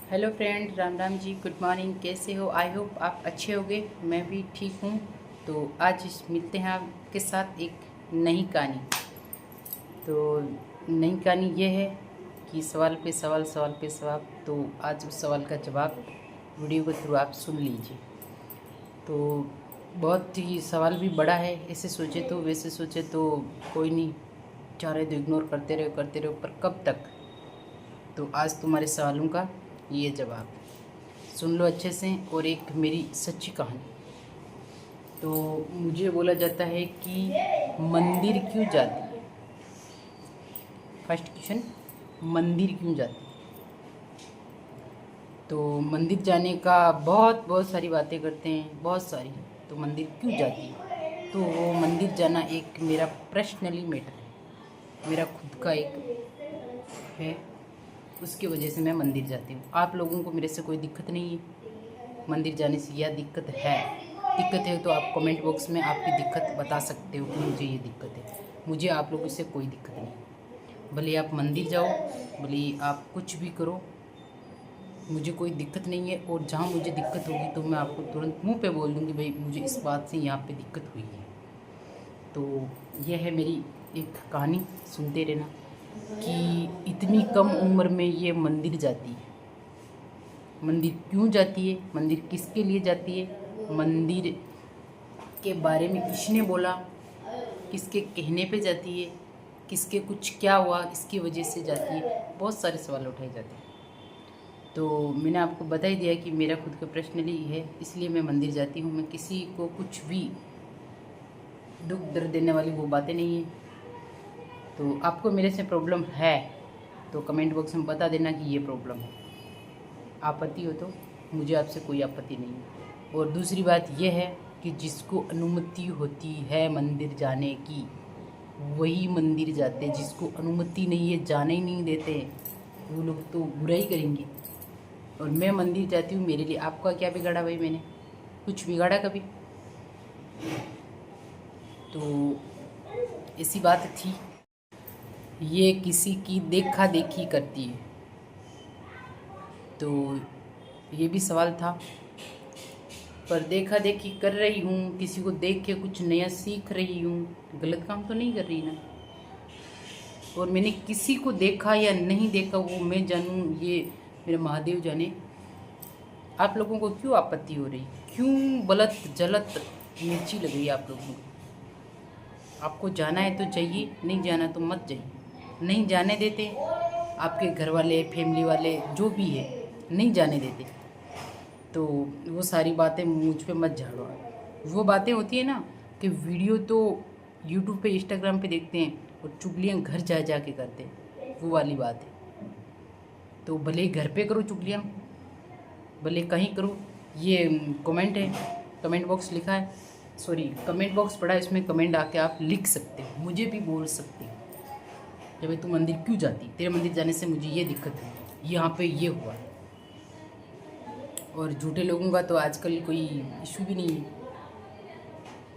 Hello friend, Ram Ram ji, good morning. कैसे हो? I hope आप अच्छे होंगे। मैं भी ठीक हूँ। तो आज मिलते हैं आपके साथ एक नई कहानी। तो नई कहानी ये है कि सवाल पे सवाल, सवाल पे सवाल। तो आज उस सवाल का जवाब वीडियो के थ्रू आप सुन लीजिए। तो बहुत ही सवाल भी बड़ा है, ऐसे सोचे तो वैसे सोचे तो कोई नहीं, चाह रहे तो इग्नोर करते रहो, पर कब तक। तो आज तुम्हारे सवालों का ये जवाब सुन लो अच्छे से। और एक मेरी सच्ची कहानी। तो मुझे बोला जाता है कि मंदिर क्यों जाती है। फर्स्ट क्वेश्चन, मंदिर क्यों जाती है? तो मंदिर जाने का बहुत बहुत सारी बातें करते हैं, बहुत सारी। तो मंदिर क्यों जाती है? तो वो मंदिर जाना एक मेरा पर्सनली मैटर है, मेरा खुद का एक है। उसकी वजह से मैं मंदिर जाती हूँ। आप लोगों को मेरे से कोई दिक्कत नहीं है मंदिर जाने से, या दिक्कत है? दिक्कत है तो आप कमेंट बॉक्स में आपकी दिक्कत बता सकते हो कि मुझे ये दिक्कत है। मुझे आप लोगों से कोई दिक्कत नहीं। भले आप मंदिर जाओ, भले आप कुछ भी करो, मुझे कोई दिक्कत नहीं है। और जहाँ मुझे दिक्कत होगी तो मैं आपको तुरंत मुंह पे बोल दूँगी, भाई मुझे इस बात से यहाँ पे दिक्कत हुई है। तो यह है मेरी एक कहानी, सुनते रहना कि इतनी कम उम्र में ये मंदिर जाती है। मंदिर क्यों जाती है? मंदिर किसके लिए जाती है? मंदिर के बारे में किसने बोला? किसके कहने पे जाती है? किसके कुछ क्या हुआ इसकी वजह से जाती है? बहुत सारे सवाल उठाए जाते हैं। तो मैंने आपको बता ही दिया कि मेरा खुद का पर्सनली है, इसलिए मैं मंदिर जाती हूँ। मैं किसी को कुछ भी दुख दर्द देने वाली वो बातें नहीं है। तो आपको मेरे से प्रॉब्लम है तो कमेंट बॉक्स में बता देना कि ये प्रॉब्लम है। आपत्ति हो तो मुझे आपसे कोई आपत्ति नहीं है। और दूसरी बात यह है कि जिसको अनुमति होती है मंदिर जाने की, वही मंदिर जाते। जिसको अनुमति नहीं है, जाने ही नहीं देते, वो लोग तो बुरा ही करेंगे। और मैं मंदिर जाती हूँ मेरे लिए। आपका क्या बिगाड़ा भाई? मैंने कुछ बिगाड़ा कभी? तो ऐसी बात थी। ये किसी की देखा देखी करती है। तो ये भी सवाल था। पर देखा देखी कर रही हूँ, किसी को देख के कुछ नया सीख रही हूँ, गलत काम तो नहीं कर रही ना। और मैंने किसी को देखा या नहीं देखा वो मैं जानूँ, ये मेरे महादेव जाने। आप लोगों को क्यों आपत्ति हो रही? क्यों बलत जलत मिर्ची लग रही है आप लोगों को? आपको जाना है तो जाइए, नहीं जाना तो मत जाइए। नहीं जाने देते आपके घर वाले, फैमिली वाले, जो भी है, नहीं जाने देते। तो वो सारी बातें मुझ पे मत झाड़ो। वो बातें होती है ना कि वीडियो तो यूट्यूब पे, इंस्टाग्राम पे देखते हैं और चुगलियाँ घर जा जा के करते हैं, वो वाली बात है। तो भले ही घर पे करो चुगलियाँ, भले कहीं करो। ये कमेंट है, कमेंट बॉक्स लिखा है, सॉरी कमेंट बॉक्स पड़ा है, इसमें कमेंट आके आप लिख सकते हो, मुझे भी बोल सकते हो कि भाई तू मंदिर क्यों जाती, तेरे मंदिर जाने से मुझे ये दिक्कत है, यहाँ पे ये हुआ। और झूठे लोगों का तो आजकल कोई इशू भी नहीं है।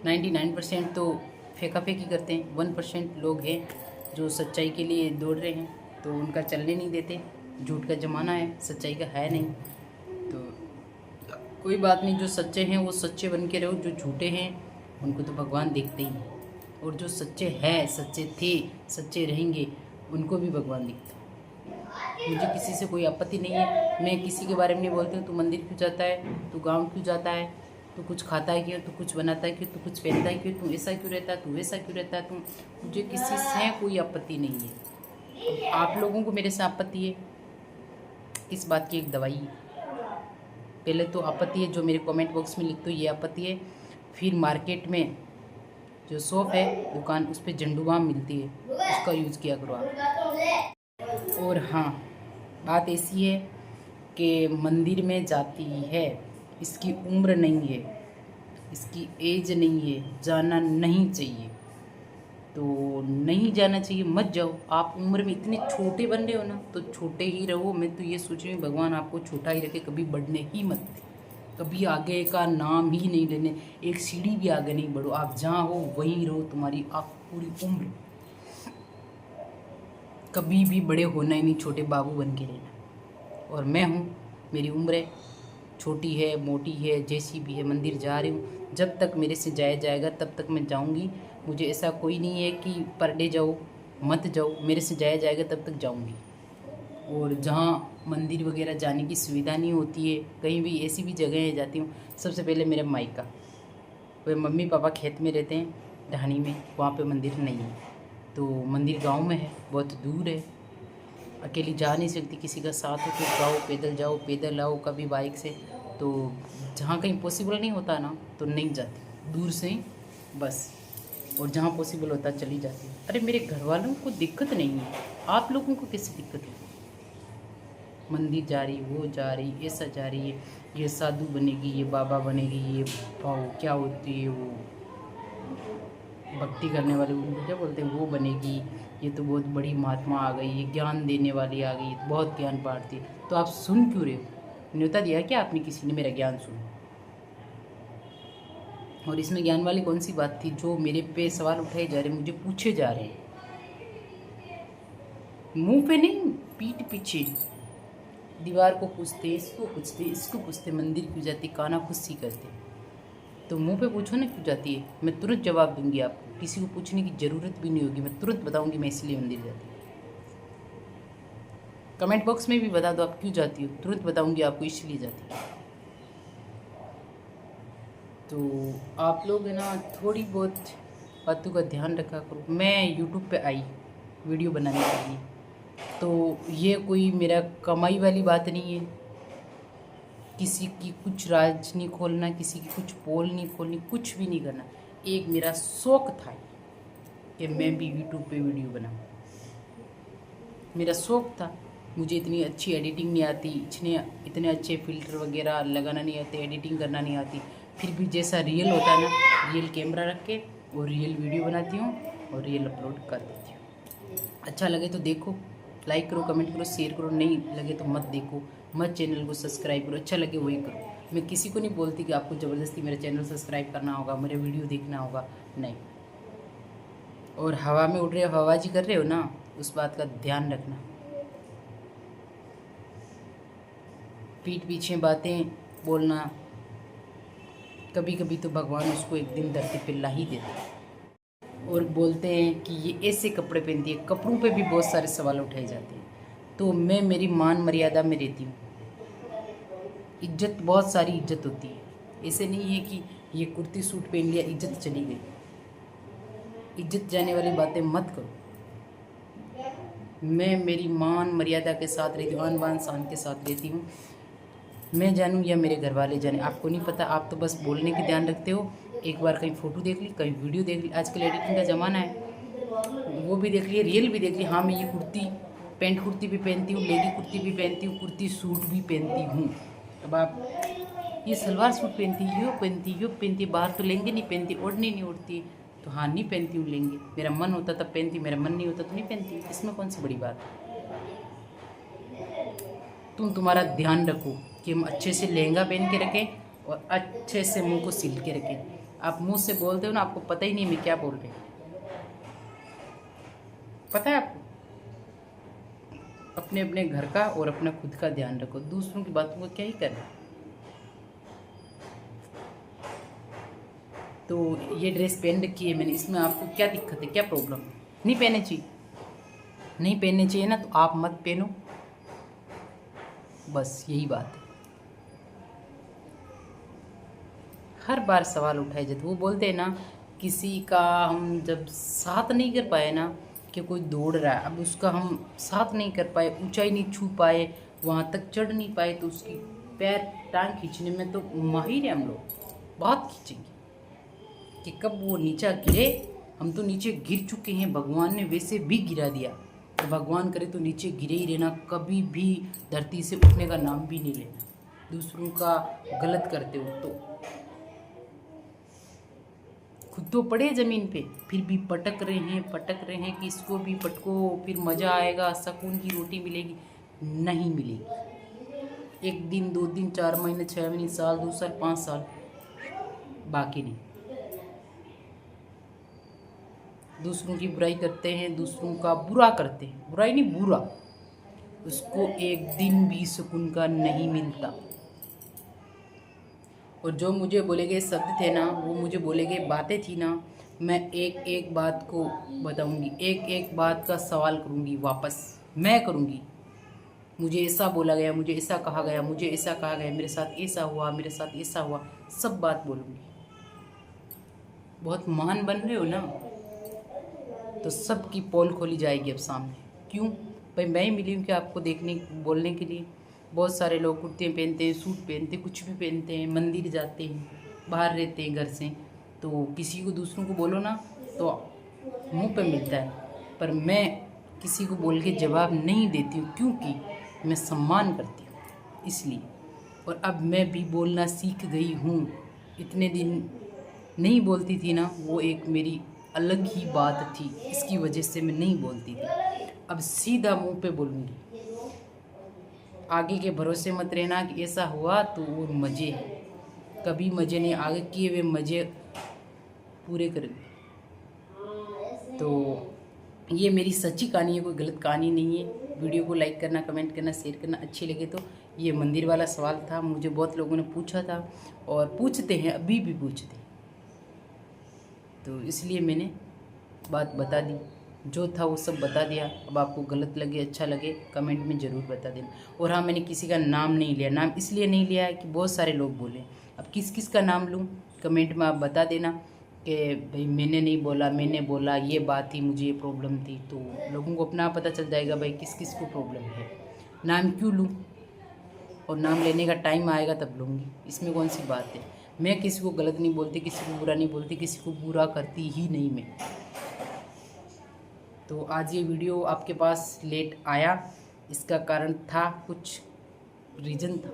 99% तो फेंका फेंकी करते हैं, 1% लोग हैं जो सच्चाई के लिए दौड़ रहे हैं, तो उनका चलने नहीं देते। झूठ का ज़माना है, सच्चाई का है नहीं। तो कोई बात नहीं, जो सच्चे हैं वो सच्चे बन के रहो, जो झूठे हैं उनको तो भगवान देखते ही हैं। और जो सच्चे हैं, सच्चे थे, सच्चे रहेंगे, उनको भी भगवान देखता है। मुझे किसी से कोई आपत्ति नहीं है। मैं किसी के बारे में नहीं बोलती हूँ तू मंदिर क्यों जाता है, तू गाँव क्यों जाता है, तू कुछ खाता है क्यों, तू कुछ बनाता है क्यों, तू कुछ पहनता है क्यों, तू ऐसा क्यों रहता है, तू वैसा क्यों रहता है। मुझे किसी से कोई आपत्ति नहीं है। अब आप लोगों को मेरे से आपत्ति है, इस बात की एक दवाई है। पहले तो आपत्ति है जो मेरे कमेंट बॉक्स में लिखते हो, ये आपत्ति है। फिर मार्केट में जो शॉप है, दुकान, उस पर झंडू बाम मिलती है, उसका यूज़ किया करो आप। और हाँ, बात ऐसी है कि मंदिर में जाती है, इसकी उम्र नहीं है, इसकी एज नहीं है, जाना नहीं चाहिए। तो नहीं जाना चाहिए, मत जाओ। आप उम्र में इतने छोटे बन रहे हो ना, तो छोटे ही रहो। मैं तो ये सोच रही हूँ भगवान आपको छोटा ही रखे, कभी बढ़ने ही मत दे, कभी आगे का नाम ही नहीं लेने, एक सीढ़ी भी आगे नहीं बढ़ो। आप जहाँ हो वहीं रहो, तुम्हारी आप पूरी उम्र। कभी भी बड़े होना ही नहीं, छोटे बाबू बन के रहना। और मैं हूँ मेरी उम्र छोटी है, मोटी है, जैसी भी है, मंदिर जा रही हूँ। जब तक मेरे से जाया जाएगा तब तक मैं जाऊँगी। मुझे ऐसा कोई नहीं है कि पर डे जाओ मत जाओ, मेरे से जाया जाएगा तब तक जाऊँगी। और जहाँ मंदिर वगैरह जाने की सुविधा नहीं होती है, कहीं भी ऐसी भी जगह जाती हूँ, सबसे पहले मेरा मायका, वे मम्मी पापा खेत में रहते हैं ढाणी में, वहाँ पे मंदिर नहीं है। तो मंदिर गांव में है, बहुत दूर है, अकेली जा नहीं सकती, किसी का साथ हो तो जाओ पैदल आओ, कभी बाइक से। तो जहाँ कहीं पॉसिबल नहीं होता ना तो नहीं जाती, दूर से ही बस। और जहाँ पॉसिबल होता चली जाती। अरे मेरे घर वालों को दिक्कत नहीं है, आप लोगों को कैसे दिक्कत है? मंदिर जा रही, वो जा रही, ऐसा जा रही है, ये साधु बनेगी, ये बाबा बनेगी, ये क्या होती है वो भक्ति करने वाले, उनको क्या बोलते हैं, वो बनेगी, ये तो बहुत बड़ी महात्मा आ गई, ये ज्ञान देने वाली आ गई, बहुत ज्ञान बांटती। तो आप सुन क्यों रहे हो? न्योता दिया क्या आपने किसी ने मेरा ज्ञान सुना? और इसमें ज्ञान वाली कौन सी बात थी? जो मेरे पे सवाल उठाए जा रहे, मुझे पूछे जा रहे हैं, मुंह पे नहीं, पीठ पीछे। दीवार को पूछते, इसको पूछते, इसको पूछते, मंदिर क्यों जाती, काना खुशी करते। तो मुंह पे पूछो ना क्यों जाती है, मैं तुरंत जवाब दूंगी आपको, किसी को पूछने की ज़रूरत भी नहीं होगी, मैं तुरंत बताऊंगी मैं इसलिए मंदिर जाती हूँ। कमेंट बॉक्स में भी बता दो आप क्यों जाती हो, तुरंत बताऊंगी आपको इसलिए जाती हूँ। तो आप लोग है ना थोड़ी बहुत बातों का ध्यान रखा करो। मैं यूट्यूब पे आई वीडियो बनाने के लिए, तो ये कोई मेरा कमाई वाली बात नहीं है, किसी की कुछ राज नहीं खोलना, किसी की कुछ पोल नहीं खोलनी, कुछ भी नहीं करना। एक मेरा शौक़ था कि मैं भी यूट्यूब पे वीडियो बनाऊँ, मेरा शौक़ था। मुझे इतनी अच्छी एडिटिंग नहीं आती, इतने अच्छे फ़िल्टर वगैरह लगाना नहीं आते, एडिटिंग करना नहीं आती, फिर भी जैसा रियल होता है ना, रियल कैमरा रख के और रियल वीडियो बनाती हूँ और रियल अपलोड कर देती हूँ। अच्छा लगे तो देखो, लाइक करो, कमेंट करो, शेयर करो, नहीं लगे तो मत देखो, मत चैनल को सब्सक्राइब करो, अच्छा लगे वही करो। मैं किसी को नहीं बोलती कि आपको ज़बरदस्ती मेरा चैनल सब्सक्राइब करना होगा, मेरा वीडियो देखना होगा, नहीं। और हवा में उड़ रहे हो, हवाबाजी कर रहे हो ना, उस बात का ध्यान रखना। पीठ पीछे बातें बोलना, कभी कभी तो भगवान उसको एक दिन धरती पे ला ही देता है। और बोलते हैं कि ये ऐसे कपड़े पहनती है, कपड़ों पे भी बहुत सारे सवाल उठाए जाते हैं। तो मैं मेरी मान मर्यादा में रहती हूँ, इज्जत, बहुत सारी इज्जत होती है। ऐसे नहीं है कि ये कुर्ती सूट पहन लिया इज्जत चली गई, इज्जत जाने वाली बातें मत करो। मैं मेरी मान मर्यादा के साथ रहती हूँ, आन बान शान के साथ रहती हूँ। मैं जानूँ या मेरे घर वाले जाने, आपको नहीं पता, आप तो बस बोलने के ध्यान रखते हो। एक बार कहीं फ़ोटो देख ली, कहीं वीडियो देख ली, आजकल एडिटिंग का ज़माना है, वो भी देख ली, रियल भी देख ली। हाँ मैं ये कुर्ती पैंट कुर्ती भी पहनती हूँ, लेगी कुर्ती भी पहनती हूँ, कुर्ती सूट भी पहनती हूँ। अब आप ये सलवार सूट पहनती, यो पहनती, बाहर तो लेंगे नहीं पहनती, ओढ़नी नहीं ओढ़ती, तो हाँ नहीं पहनती हूँ लेंगे। मेरा मन होता तब पहनती, मेरा मन नहीं होता तो नहीं पहनती, इसमें कौन सी बड़ी बात है। तुम्हारा ध्यान रखो कि हम अच्छे से लहंगा पहन के रखें और अच्छे से मुंह को सिल के रखें। आप मुंह से बोलते हो ना, आपको पता ही नहीं मैं क्या बोल रही हूँ, पता है आपको। अपने अपने घर का और अपना खुद का ध्यान रखो, दूसरों की बातों को क्या ही करना। तो ये ड्रेस पहन रखी है मैंने, इसमें आपको क्या दिक्कत है, क्या प्रॉब्लम? नहीं पहननी चाहिए, नहीं पहननी चाहिए ना, तो आप मत पहनो, बस यही बात है। हर बार सवाल उठाए जाते, वो बोलते हैं ना, किसी का हम जब साथ नहीं कर पाए ना, कि कोई दौड़ रहा है, अब उसका हम साथ नहीं कर पाए, ऊंचाई नहीं छू पाए, वहाँ तक चढ़ नहीं पाए, तो उसकी पैर टांग खींचने में तो माहिर है हम लोग, बहुत खींचेंगे कि कब वो नीचा गिरे। हम तो नीचे गिर चुके हैं, भगवान ने वैसे भी गिरा दिया, तो भगवान करे तो नीचे गिरे ही रहना, कभी भी धरती से उठने का नाम भी नहीं लेना। दूसरों का गलत करते हो तो खुद तो पड़े ज़मीन पे, फिर भी पटक रहे हैं कि इसको भी पटको, फिर मज़ा आएगा, सुकून की रोटी मिलेगी, नहीं मिलेगी। 1 दिन 2 दिन 4 महीने 6 महीने, साल 2 साल 5 साल, बाकी नहीं। दूसरों की बुराई करते हैं, दूसरों का बुरा करते हैं, बुराई नहीं बुरा, उसको एक दिन भी सुकून का नहीं मिलता। और जो मुझे बोले गए शब्द थे ना, वो मुझे बोले गए बातें थी ना, मैं एक एक बात को बताऊंगी, एक एक बात का सवाल करूंगी, वापस मैं करूंगी। मुझे ऐसा बोला गया, मुझे ऐसा कहा गया, मुझे ऐसा कहा गया, मेरे साथ ऐसा हुआ, मेरे साथ ऐसा हुआ, सब बात बोलूंगी। बहुत महान बन रहे हो ना, तो सबकी पोल खोली जाएगी अब सामने। क्यों भाई? मैं ही मिली हूँ कि आपको देखने बोलने के लिए। बहुत सारे लोग कुर्ते पहनते हैं, सूट पहनते हैं, कुछ भी पहनते हैं, मंदिर जाते हैं, बाहर रहते हैं घर से, तो किसी को दूसरों को बोलो ना तो मुंह पे मिलता है। पर मैं किसी को बोल के जवाब नहीं देती हूँ, क्योंकि मैं सम्मान करती हूँ इसलिए। और अब मैं भी बोलना सीख गई हूँ। इतने दिन नहीं बोलती थी ना, वो एक मेरी अलग ही बात थी, इसकी वजह से मैं नहीं बोलती थी। अब सीधा मुंह पे बोलूँगी। आगे के भरोसे मत रहना कि ऐसा हुआ तो वो मज़े हैं, कभी मज़े नहीं, आगे किए हुए मज़े पूरे कर। तो ये मेरी सच्ची कहानी है, कोई गलत कहानी नहीं है। वीडियो को लाइक करना, कमेंट करना, शेयर करना, अच्छी लगे तो। ये मंदिर वाला सवाल था, मुझे बहुत लोगों ने पूछा था और पूछते हैं, अभी भी पूछते हैं, तो इसलिए मैंने बात बता दी। जो था वो सब बता दिया। अब आपको गलत लगे अच्छा लगे कमेंट में ज़रूर बता देना। और हाँ, मैंने किसी का नाम नहीं लिया, नाम इसलिए नहीं लिया है कि बहुत सारे लोग बोले। अब किस किस का नाम लूँ कमेंट में आप बता देना कि भाई मैंने नहीं बोला, मैंने बोला, ये बात थी, मुझे ये प्रॉब्लम थी, तो लोगों को अपना पता चल जाएगा भाई किस किस को प्रॉब्लम है। नाम क्यों लूँ? और नाम लेने का टाइम आएगा तब लूँगी, इसमें कौन सी बात है। मैं किसी को गलत नहीं बोलती, किसी को बुरा नहीं बोलती, किसी को बुरा करती ही नहीं मैं। तो आज ये वीडियो आपके पास लेट आया, इसका कारण था, कुछ रीज़न था,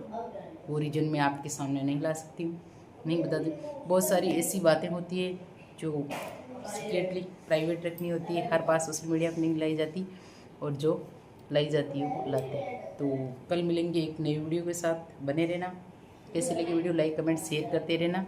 वो रीज़न मैं आपके सामने नहीं ला सकती हूँ, नहीं बता दूँ। बहुत सारी ऐसी बातें होती है जो सीक्रेटली प्राइवेट रखनी होती है, हर बात सोशल मीडिया पर नहीं लाई जाती, और जो लाई जाती है वो लाते हैं। तो कल मिलेंगे एक नई वीडियो के साथ, बने रहना। कैसे लगे वीडियो, लाइक कमेंट शेयर करते रहना।